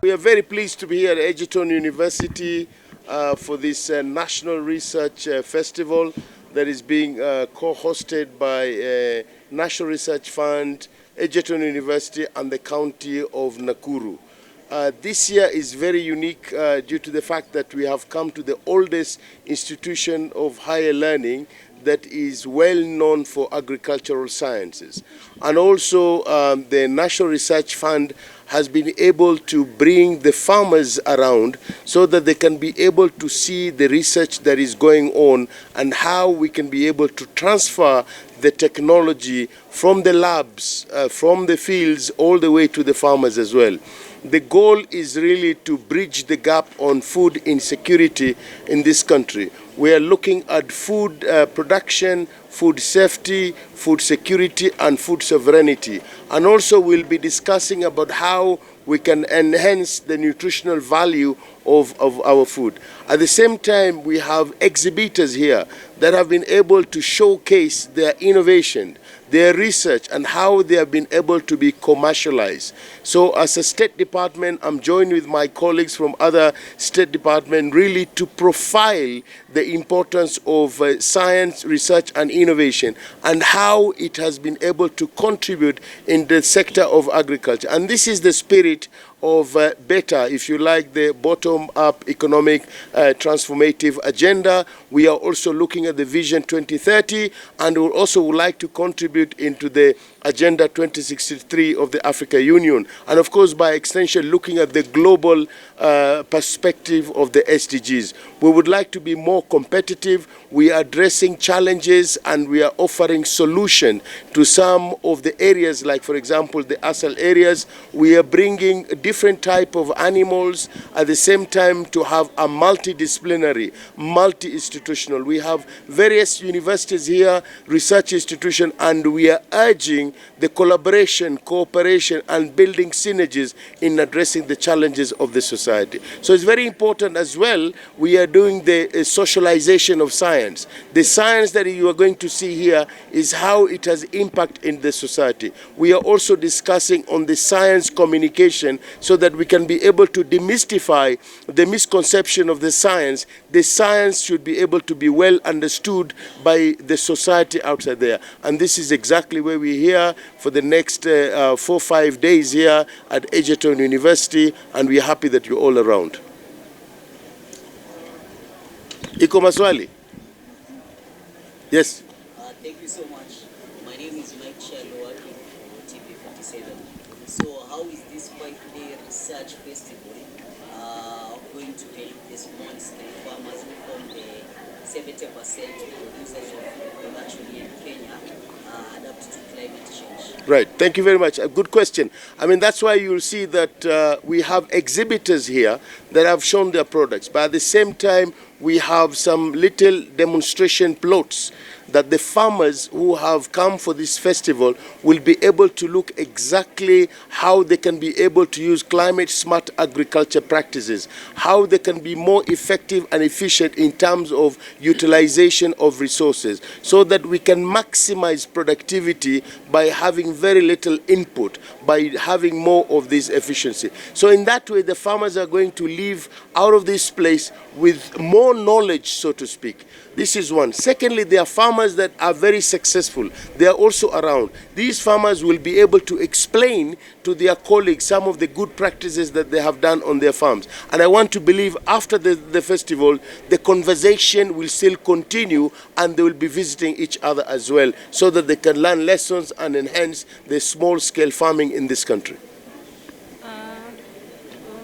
We are very pleased to be here at Egerton University for this National Research Festival that is being co-hosted by National Research Fund, Egerton University and the County of Nakuru. This year is very unique due to the fact that we have come to the oldest institution of higher learning that is well known for agricultural sciences. And also the National Research Fund has been able to bring the farmers around so that they can be able to see the research that is going on and how we can be able to transfer the technology from the labs, from the fields, all the way to the farmers as well. The goal is really to bridge the gap on food insecurity in this country. We are looking at food production, food safety, food security, and food sovereignty. And also we'll be discussing about how we can enhance the nutritional value of our food. At the same time, we have exhibitors here that have been able to showcase their innovation, their research, and how they have been able to be commercialized. So as a State Department, I'm joined with my colleagues from other State Departments really to profile the importance of science, research, and innovation, and how it has been able to contribute in the sector of agriculture. And this is the spirit of better, if you like, the bottom-up economic transformative agenda. We are also looking at the Vision 2030, and we also would like to contribute into the Agenda 2063 of the Africa Union, and of course by extension looking at the global perspective of the SDGs. We would like to be more competitive. We are addressing challenges and we are offering solution to some of the areas, like for example the ASAL areas. We are bringing different type of animals at the same time to have a multidisciplinary, multi-institutional. We have various universities here, research institutions, and we are urging the collaboration, cooperation, and building synergies in addressing the challenges of the society. So it's very important as well, we are doing the socialization of science. The science that you are going to see here is how it has impact in the society. We are also discussing on the science communication so that we can be able to demystify the misconception of the science. The science should be able to be well understood by the society outside there. And this is exactly where we're here for the next 4 or 5 days here at Egerton University, and we are happy that you're all around. Iko maswali? Yes. Thank you so much. My name is Mike Shalo, working for TV57. So how is this 5-day research festival going to help the small scale farmers from the 70% producers of food production in Kenya adapt to climate change? Right. Thank you very much. A good question. I mean, that's why you'll see that we have exhibitors here that have shown their products. But at the same time, we have some little demonstration plots that the farmers who have come for this festival will be able to look exactly how they can be able to use climate smart agriculture practices, how they can be more effective and efficient in terms of utilization of resources, so that we can maximize productivity by having very little input, by having more of this efficiency. So in that way, the farmers are going to leave out of this place with more knowledge, so to speak. This is one. Secondly, there are farmers that are very successful. They are also around. These farmers will be able to explain to their colleagues some of the good practices that they have done on their farms. And I want to believe after the festival, the conversation will still continue and they will be visiting each other as well so that they can learn lessons and enhance the small-scale farming in this country.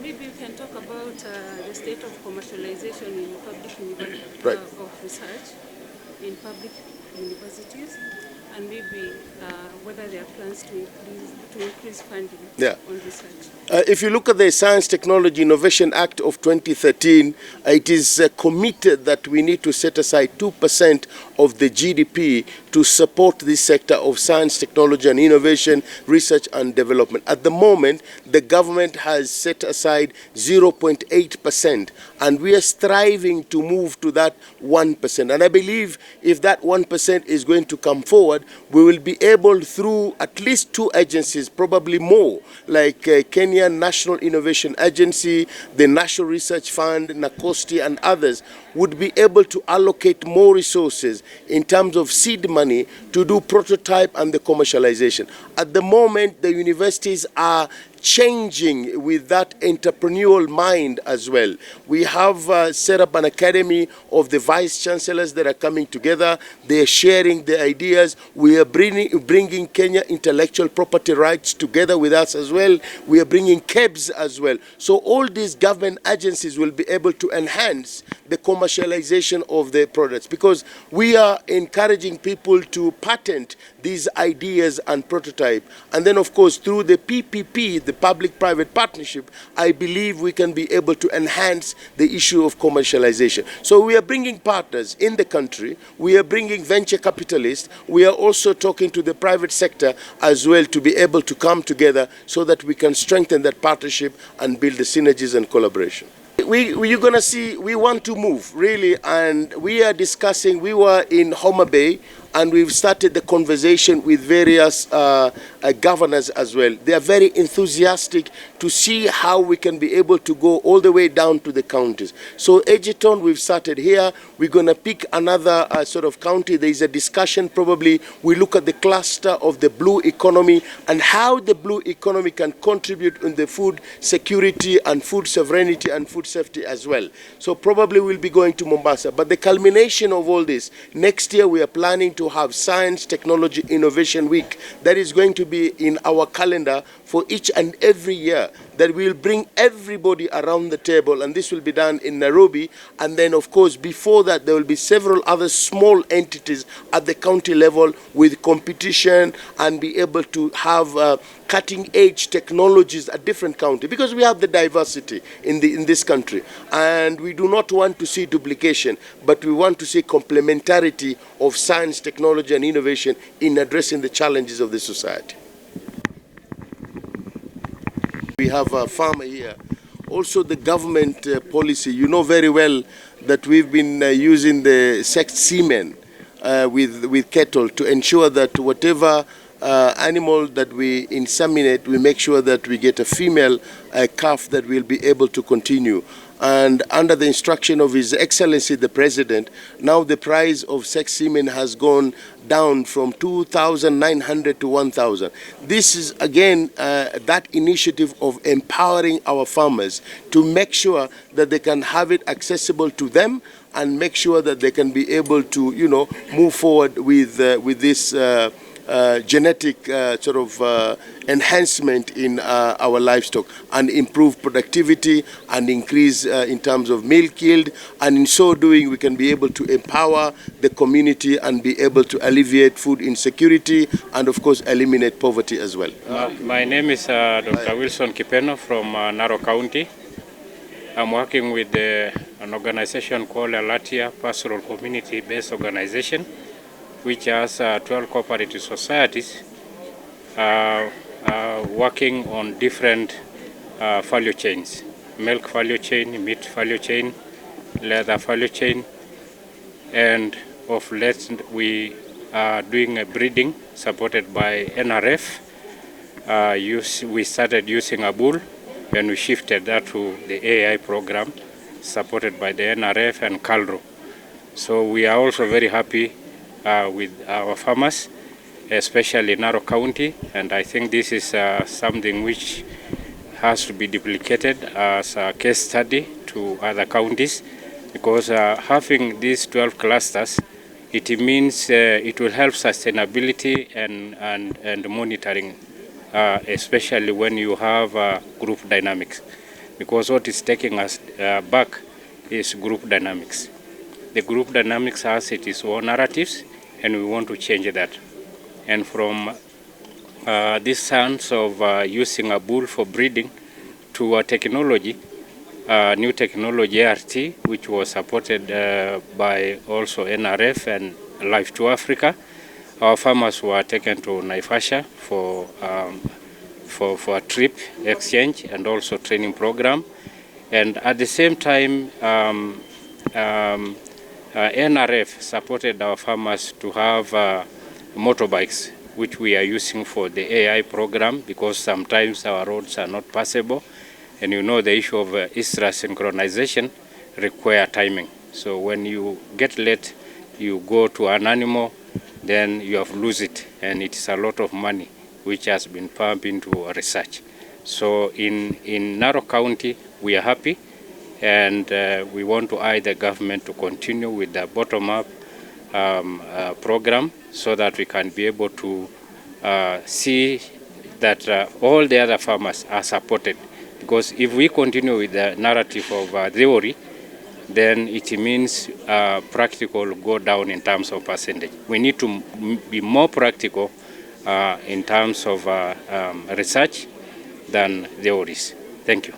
Maybe you can talk about the state of commercialization in public universities. Right. Of research in public universities, and maybe whether there are plans to increase funding on research. If you look at the Science, Technology, Innovation Act of 2013, it is committed that we need to set aside 2% of the GDP to support this sector of science, technology and innovation, research and development. At the moment, the government has set aside 0.8%, and we are striving to move to that 1%. And I believe if that 1% is going to come forward, we will be able, through at least 2 agencies, probably more, like Kenya National Innovation Agency, the National Research Fund, NACOSTI and others, would be able to allocate more resources in terms of seed money to do prototype and the commercialization. At the moment, the universities are changing with that entrepreneurial mind as well. We have set up an academy of the vice chancellors that are coming together. They are sharing their ideas. We are bringing Kenya intellectual property rights together with us as well. We are bringing KEBS as well. So all these government agencies will be able to enhance the commercialization of their products, because we are encouraging people to patent these ideas and prototype. And then, of course, through the PPP, the public-private partnership, I believe we can be able to enhance the issue of commercialization. So we are bringing partners in the country. We are bringing venture capitalists. We are also talking to the private sector as well to be able to come together so that we can strengthen that partnership and build the synergies and collaboration. You're going to see, we want to move, really, and we are discussing, we were in Homa Bay, and we've started the conversation with various governors as well. They are very enthusiastic to see how we can be able to go all the way down to the counties. So Egerton, we've started here. We're going to pick another sort of county. There is a discussion, probably we look at the cluster of the blue economy and how the blue economy can contribute in the food security and food sovereignty and food safety as well. So probably we'll be going to Mombasa. But the culmination of all this, next year we are planning to have Science, Technology, Innovation Week. That is going to be in our calendar for each and every year, that we will bring everybody around the table, and this will be done in Nairobi. And then, of course, before that, there will be several other small entities at the county level with competition and be able to have cutting-edge technologies at different counties, because we have the diversity in this country, and we do not want to see duplication, but we want to see complementarity of science, technology, and innovation in addressing the challenges of the society. We have a farmer here. Also, the government policy, you know very well that we've been using the sexed semen with cattle to ensure that whatever animal that we inseminate, we make sure that we get a female calf that will be able to continue. And under the instruction of His Excellency the President, now the price of sex semen has gone down from 2,900 to 1,000. This is again that initiative of empowering our farmers to make sure that they can have it accessible to them and make sure that they can be able to, you know, move forward with this genetic sort of enhancement in our livestock and improve productivity and increase in terms of milk yield, and in so doing we can be able to empower the community and be able to alleviate food insecurity and of course eliminate poverty as well. My name is Dr. Wilson Kipeno from Narok County. I'm working with an organization called Alatia Pastoral Community-Based Organization, which has 12 cooperative societies working on different value chains: milk value chain, meat value chain, leather value chain, and of late we are doing a breeding supported by NRF. We started using a bull and we shifted that to the AI program supported by the NRF and CALRO. So we are also very happy with our farmers, especially in Narok County, and I think this is something which has to be duplicated as a case study to other counties, because having these 12 clusters, it means it will help sustainability and monitoring, especially when you have group dynamics, because what is taking us back is group dynamics. The group dynamics has its own narratives, and we want to change that. And from this sense of using a bull for breeding to a technology, new technology ART, which was supported by also NRF and Life to Africa. Our farmers were taken to Naivasha for a trip exchange and also training program. And at the same time, NRF supported our farmers to have motorbikes, which we are using for the AI program, because sometimes our roads are not passable. And you know the issue of ISRA synchronization require timing. So when you get late, you go to an animal, then you have lose it, and it is a lot of money which has been pumped into research. So in Narok County, we are happy, and we want to urge the government to continue with the bottom-up program, so that we can be able to see that all the other farmers are supported. Because if we continue with the narrative of theory, then it means practical go down in terms of percentage. We need to be more practical in terms of research than theories. Thank you.